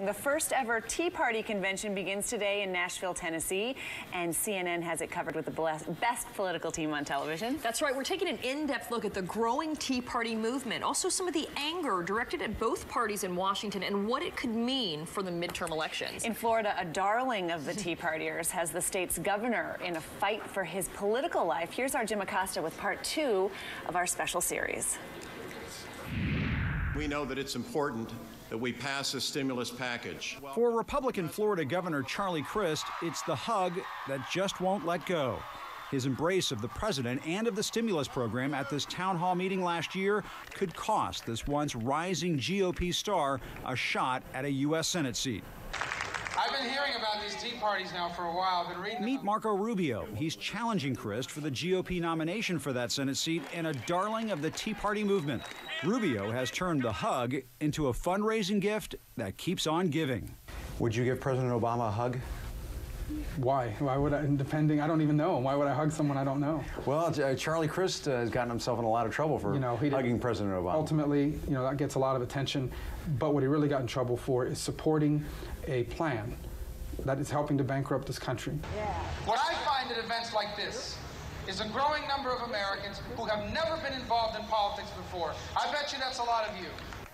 The first ever Tea Party convention begins today in Nashville, Tennessee, and CNN has it covered with the best political team on television. That's right. We're taking an in-depth look at the growing Tea Party movement, also some of the anger directed at both parties in Washington and what it could mean for the midterm elections. In Florida, a darling of the Tea Partiers has the state's governor in a fight for his political life. Here's our Jim Acosta with part 2 of our special series. We know that it's important that we pass a stimulus package. For Republican Florida Governor Charlie Crist, it's the hug that just won't let go. His embrace of the president and of the stimulus program at this town hall meeting last year could cost this once rising GOP star a shot at a U.S. Senate seat. I've been hearing about these Tea Parties now for a while. I've been reading Meet Marco Rubio. He's challenging Crist for the GOP nomination for that Senate seat and a darling of the Tea Party movement. Rubio has turned the hug into a fundraising gift that keeps on giving. Would you give President Obama a hug? Why? Why would I, depending, I don't even know. Why would I hug someone I don't know? Well, Charlie Crist has gotten himself in a lot of trouble for hugging President Obama. Ultimately, that gets a lot of attention, but what he really got in trouble for is supporting a plan that is helping to bankrupt this country. Yeah. What I find at events like this is a growing number of Americans who have never been involved in politics before. I bet you that's a lot of you.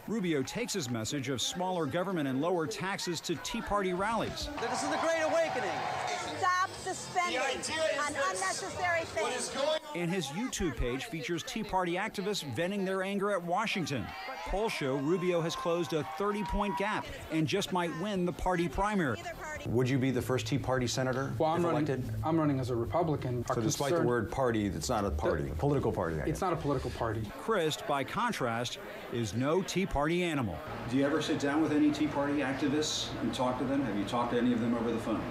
Rubio takes his message of smaller government and lower taxes to Tea Party rallies. This is the Great Awakening. Stop the spending on unnecessary things. And his YouTube page features Tea Party activists venting their anger at Washington. Polls show Rubio has closed a 30-point gap and just might win the party primary. Would you be the first Tea Party senator if elected? I'm running as a Republican. So despite the word party, it's not a party, a political party. It's not a political party. Crist, by contrast, is no Tea Party animal. Do you ever sit down with any Tea Party activists and talk to them? Have you talked to any of them over the phone?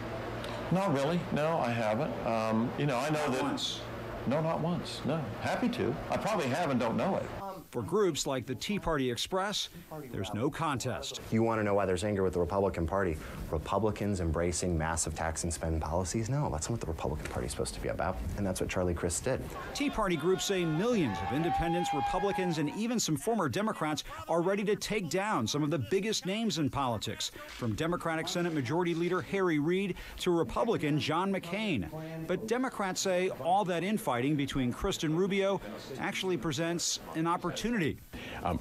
Not really. No, I haven't. I know that. Once. No, not once. No. Happy to. I probably have and don't know it. For groups like the Tea Party Express, there's no contest. You want to know why there's anger with the Republican Party? Republicans embracing massive tax and spend policies? No, that's not what the Republican Party is supposed to be about, and that's what Charlie Crist did. Tea Party groups say millions of independents, Republicans, and even some former Democrats are ready to take down some of the biggest names in politics, from Democratic Senate Majority Leader Harry Reid to Republican John McCain. But Democrats say all that infighting between Crist and Rubio actually presents an opportunity.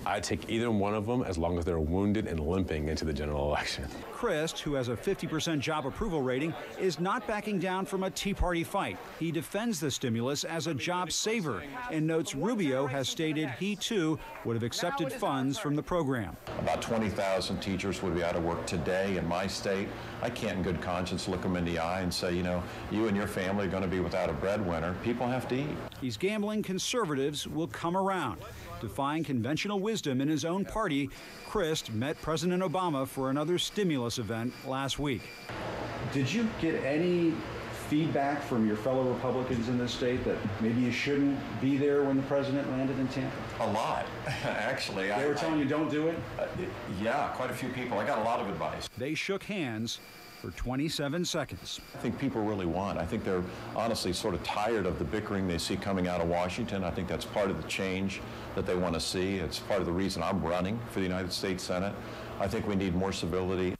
I'd take either one of them as long as they're wounded and limping into the general election. Crist, who has a 50% job approval rating, is not backing down from a Tea Party fight. He defends the stimulus as a job saver and notes Rubio has stated he, too, would have accepted funds from the program. About 20,000 teachers would be out of work today in my state. I can't in good conscience look them in the eye and say, you and your family are going to be without a breadwinner. People have to eat. He's gambling conservatives will come around. Defying conventional wisdom in his own party, Crist met President Obama for another stimulus event last week. Did you get any feedback from your fellow Republicans in this state that maybe you shouldn't be there when the president landed in Tampa? A lot, actually. They were telling you don't do it? Yeah, quite a few people. I got a lot of advice. They shook hands for 27 seconds. I think people really want. I think they're honestly sort of tired of the bickering they see coming out of Washington. I think that's part of the change that they want to see. It's part of the reason I'm running for the United States Senate. I think we need more civility.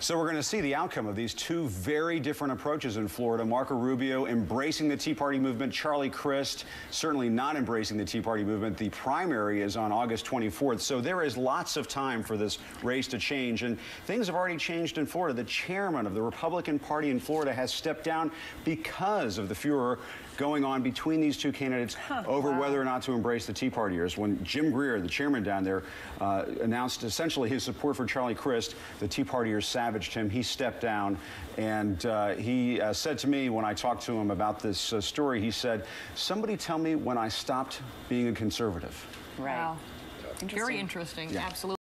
So we're going to see the outcome of these two very different approaches in Florida. Marco Rubio embracing the Tea Party movement. Charlie Crist certainly not embracing the Tea Party movement. The primary is on August 24th. So there is lots of time for this race to change. And things have already changed in Florida. The chairman of the Republican Party in Florida has stepped down because of the furor going on between these two candidates over whether or not to embrace the Tea Partiers. When Jim Greer, the chairman down there, announced essentially his support for Charlie Crist, the Tea Partiers savaged him. He stepped down, and he said to me when I talked to him about this story, he said, "Somebody tell me when I stopped being a conservative." Right. Wow. Very interesting. Yeah. Absolutely.